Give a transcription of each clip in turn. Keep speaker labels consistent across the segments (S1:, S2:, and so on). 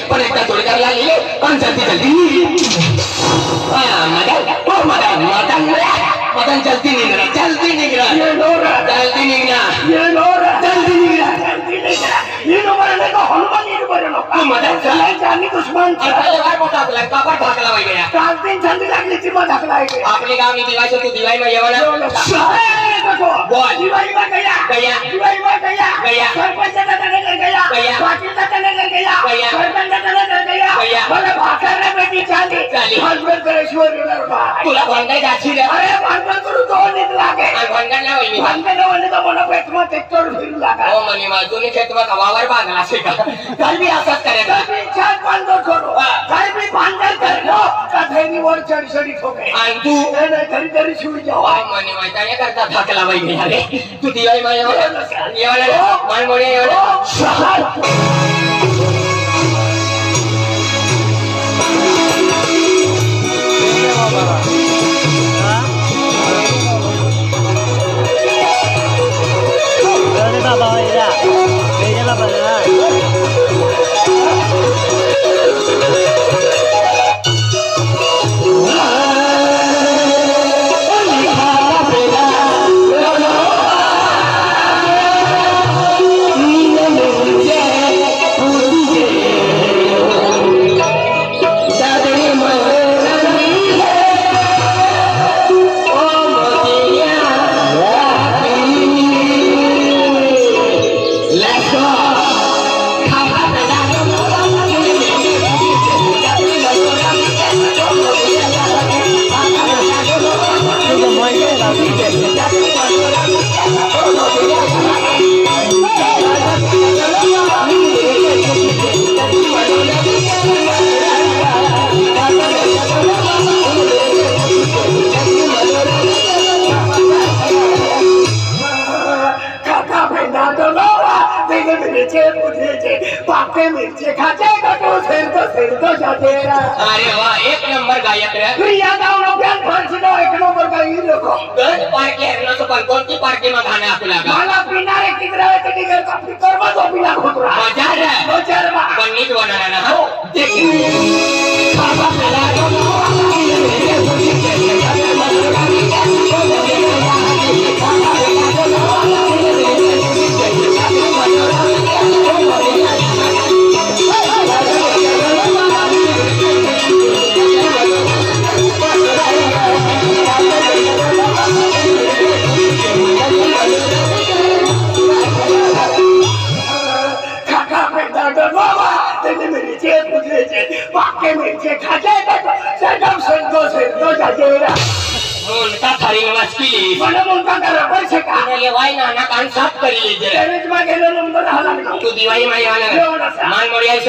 S1: पण एकदा जोडीदार लागली पण जल्दी जल्दी मदन जल्दी निघ रहा जल्दी निघ रहा जल्दी निघना जल्दी निघ रहा तू मदन दुश्मन कापड ढाकला वही गया
S2: जल्दी लागली ती मग ढाकला
S1: आपले गाव मी दिवायचं तू दिवाई में येवाला बोल
S2: दिवाळी में गया
S1: गया
S2: दिवाळी में गया
S1: गया
S2: सरपंच का नगर गया
S1: गया
S2: पाटिल का नगर गया
S1: गया
S2: सरपंच का नगर गया
S1: गया
S2: मला भाकर बेटी चाली
S1: चाली
S2: हसबंड करेश्वर
S1: तुला भांगाय जायची रे
S2: अरे भांडण करू तो नीट लागे
S1: आणि भांगण नाही होईल
S2: भांडण म्हणले तर मला पेटमा ट्रॅक्टर फिरू लागा
S1: हो म्हणे मग दोन्ही खेतमा वावर बांधला असे का काल बी असंच करायचा
S2: मी चार भांडण करू काय मी भांडण करलो का थैनी वर चढसडी ठोके
S1: आणि तू
S2: नाही घरी घरी शिवी जावा
S1: म्हणे मैदानी करता ढाकला वही अरे तू दिवाळी मा येवाला मानमोडी येवाला
S2: मिर्ची खाते तो जाते
S1: अरे वाह एक नंबर गायक रे
S2: प्रिया गावनो प्यान फांसीनो एक नंबर गाई लोको
S1: गण पार्टी हरना तो पण कोणती पार्टी में गाणे आपला गा
S2: मला पिणारे कितरा ते टिकर का फिकर मत ओपिला खोतरा
S1: मजा रे
S2: मजा रे
S1: पण नीट बनवणार ना हो देख बाबा मेला
S2: पाके मिर्ची खाते सदम संतो जातेरा
S1: मुलका थारी मस्किली
S2: मला मुलगा करा पैसे का
S1: ये वाई ना ना कान साफ करी लीजिए
S2: गॅरेज मा गेलो नंबर हाला
S1: तू दिवाळी मा येवाला मान मोडी आहे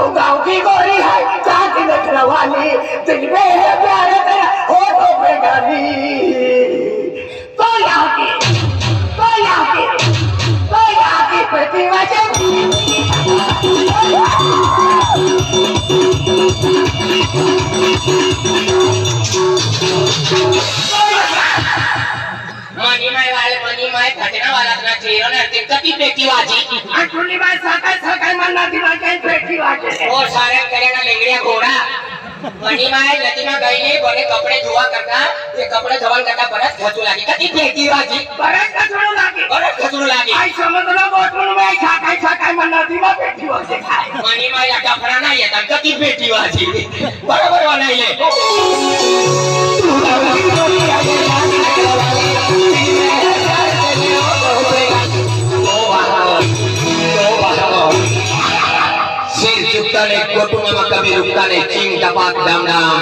S2: तू गाँव की गोरी है चाँद नखरा वाली दिल में है प्यार तेरा होठों पे गाली तो यहाँ की प्रतिभा
S1: मनी माय घटना वाला ना चेहरा ना ते कती बेटी वाजी
S2: आठवली बाय सकाळ मन्ना दिमाग काही पेटी वाजे
S1: और सारे करेगा लेंगड़िया घोड़ा मनी माय लतीना गईले बने कपड़े धोवा करता ते कपड़े धवल करता परत खचू लागी कती बेटी वाजी
S2: परत खचू लागी आई समजला बोटून बाय सकाळ मन्ना दिमाग पेटी वाजे
S1: मनी माय आता फराना येता कती बेटी वाजी बरोबर वाला ये सिर झुकता नहीं कोटुना में कभी रुकता नहीं चिंग टपाक दम नाम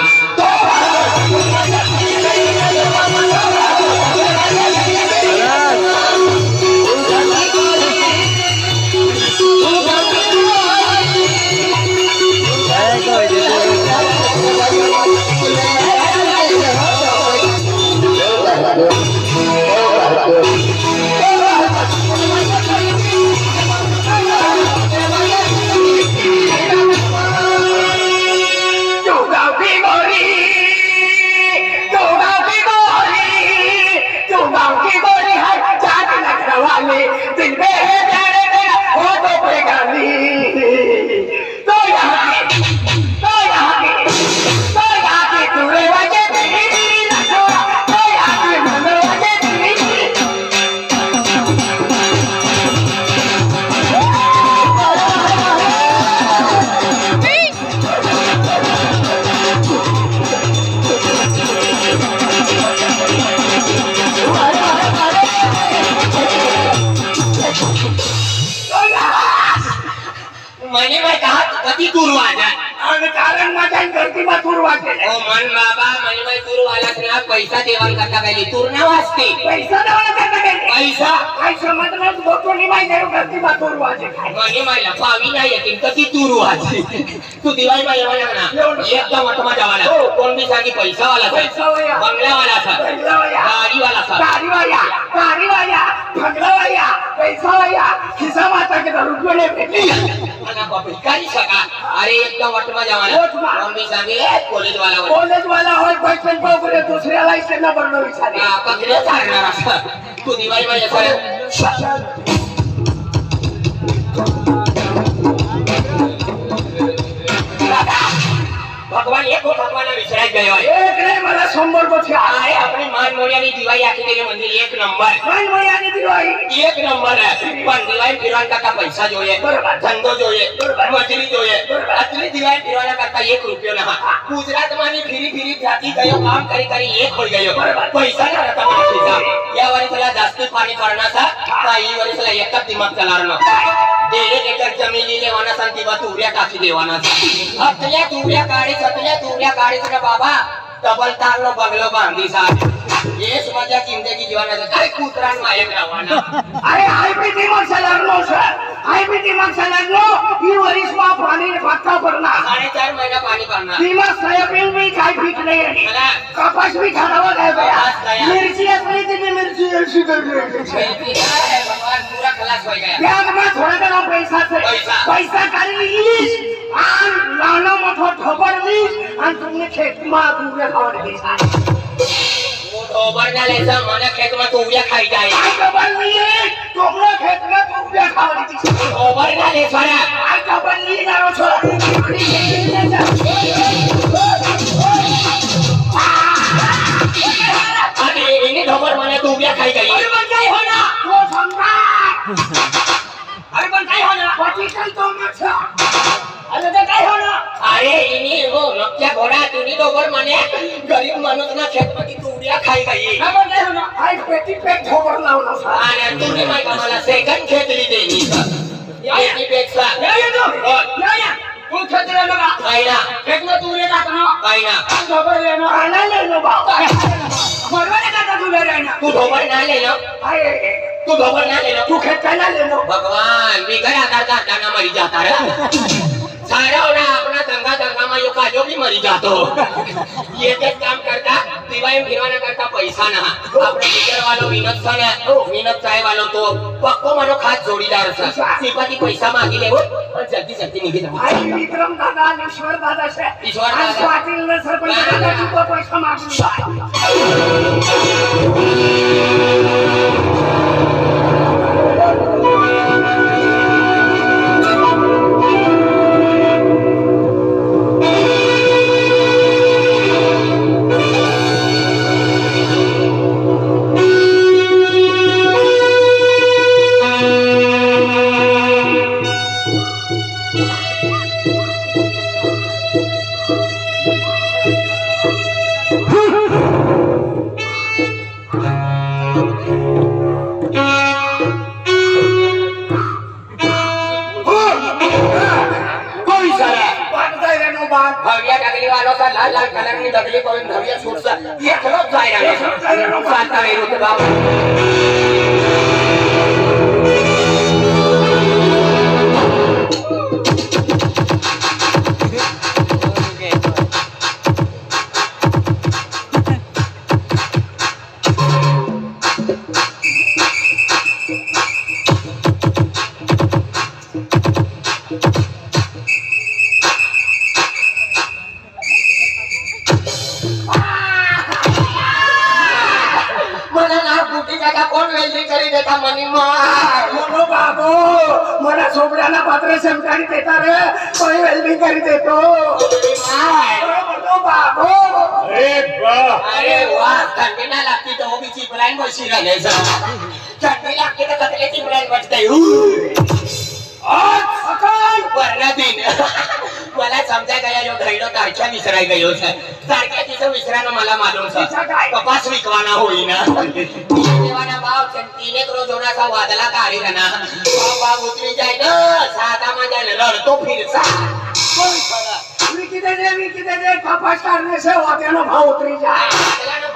S1: मैंने मैं कहा कति दूर वाजा
S2: आणि कारण माझ्या घरती माथुर वाजे
S1: ओ मन बाबा मैंने मैं दूर वाला ना पैसा देवान करता गेली दूर ना वाजते
S2: पैसा देवाला करता गेली
S1: पैसा
S2: काय समजलं बोटोनी माय देव घरती माथुर वाजे
S1: मैंने मैं लफावी नाही येते कति दूर वाजे तू दिवाळी मा येवाना ना एकदम मटमा जावाना कोण भी सांगी पैसा वाला बंगला वाला था गाड़ी वाला था
S2: गाड़ी वाला बंगला वाला पैसा वाला खिसा माता के रुपये भेटली
S1: ana भिकारी सका अरे एकदम वटमा जवाना हम भी सांगे कॉलेज वाला
S2: होय पैसे पावरे दुसऱ्याला इथे ना बनव विचारे
S1: पकडे चालणार असं तू दिवाळी मध्ये सर भगवान एक भगवान विचारायला गयो आहे
S2: एक नाही मला 100 गोष्टी
S1: आहे आपली मानमोळ्यानी दिवाळी आखी तेरे म्हणजे एक नंबर
S2: मानमोळ्यानी दिवाळी
S1: एक नंबर है पण दिवाळी फिरवान का पैसा જોઈએ ધંધો જોઈએ મજૂરી જોઈએ આટલી દિવાળી ફિરવાના કરતા 1 રૂપિયો ના ગુજરાત માંની ફીરી જાતી ગયો કામ કરી એક હોઈ ગયો પૈસા ના હતા મારા ખિસ્સા या वर्षाला जास्त पाणी पडणार था काही वर्षाला एकच दिमाग चालणार 1.5 एकर जमीन लेवाना सांगती बा तुऱ्या टाकी देवाना हतल्या तुऱ्या काढी ना बाबा डबल तार नो बंगलो बांधी सा ये माझ्या जिंदगी जीवनाचा काय कुत्रान मायक रावाना
S2: अरे आईपीटी मग लागलो ही वरिस मा पाणी पक्का पडना
S1: 4.5 महिना पाणी पडणार
S2: दिमाग सोयाबीन भी काय पीक नाही कपास भी खराब आहे बया मिरची असली ती मिरची
S1: भगवान पूरा खलास हो गया
S2: त्याग में थोड़ा जना पैसा काढली इलीस आणि लावला मोठो ठोपडली आणि तुम्ही खेत मा तुझ्या खावड घेसा
S1: ढोबर ना लेसा મને ખેતમાં તુરિયા ખાઈ જાય
S2: આ ખબર નહીં તોમનો ખેતમાં તુરિયા ખાવાની છે
S1: ઢોબર ના લેસવાના
S2: આ ખબર નહીં નારો છો
S1: અરે એને ઢોબર મને તુરિયા ખાઈ ગઈ
S2: અરે પણ કઈ હોના ઓ સંભાળ અરે પણ કઈ હોના પછી કઈ તો મત अरे ते काय होणार
S1: अरे इनी वो नक्या घोडा तुनी ढोबर मने गरीब माणूस ना खेतमध्ये तुरिया खाई गई
S2: आपण काय होणार हाय पेटी पेट ढोबर लावला
S1: अरे तुम्ही माहिती मला सेकंड खेतली देनी याची पेक्षा
S2: या तू खेतला बघा
S1: काय ना
S2: खेतला तुरिया टाकनो
S1: काय ना
S2: ढोबर लेनो आला लेनो बा बरोबर का तू लेनो
S1: तू ढोबर ना लेनो
S2: हाय
S1: तू ढोबर ना लेनो
S2: तू खेत काय ना लेनो
S1: भगवान मी घरा करता ना मरी जाता रे सारा ना આમાં યો કાજો બી મરી જાતો એક જ કામ કરતા દિવાળી ફેરવાના કરતા પૈસા ના આપણે ટીચર વાળો વિનોદ છે ને વિનોદ સાહેબ વાળો તો પક્કો મારો ખાસ જોડીદાર છે સિપાથી પૈસા માંગી લેવો અને જલ્દી જલ્દી નીકળી જવું
S2: ભાઈ વિક્રમ દાદા અને ઈશ્વર દાદા છે
S1: ઈશ્વર દાદા.
S2: આ સ્વાતિલને સરપંચ દાદા ચૂકો પૈસા માંગી
S1: કોઈ સારા
S2: બાંધાઈ રેનો બાંધ
S1: ભવ્યા ડગલી વાળો છે લાલ લાલ કલરની ડગલી કોઈ ભવ્ય છૂટ છે એકલો જ જાય રહ્યો છે ચાલતા રહ્યું તો બાપ મને ના ફૂટી કાકા કોણ વેલ્ડિંગ કરી દેતા મની માં
S2: મોનો બાબો મને છોકરાના પાત્રે સમજાડી દેતા રે કોઈ વેલ્ડિંગ કરી દેતો મોનો બાબો
S1: અરે વાહ ઠંડી ના લાગતી તો બીજી પ્લાન બસી રહે છે ઠંડી લાગતી તો કતલેથી પ્લાન બચતા
S2: અકલ
S1: પરના દિન मला समजा गया यो घैडो तारख्या विसराय गयो છે તારખ્યા દિવસે વિસરાનો मला मालूम છે કપાસ વિકવાના હોઈના દેવાના ભાવ છે તીનેક રોજોના સા વાદલા કાઢી રના ભાવ ઉતરી જાય ને સાદામાં જાય ને રડતો ફિરસા કોઈ ફરક
S2: વિકી દે કપાસ કાઢને છે વાટેનો ભાવ ઉતરી જાય
S1: વાદલાનો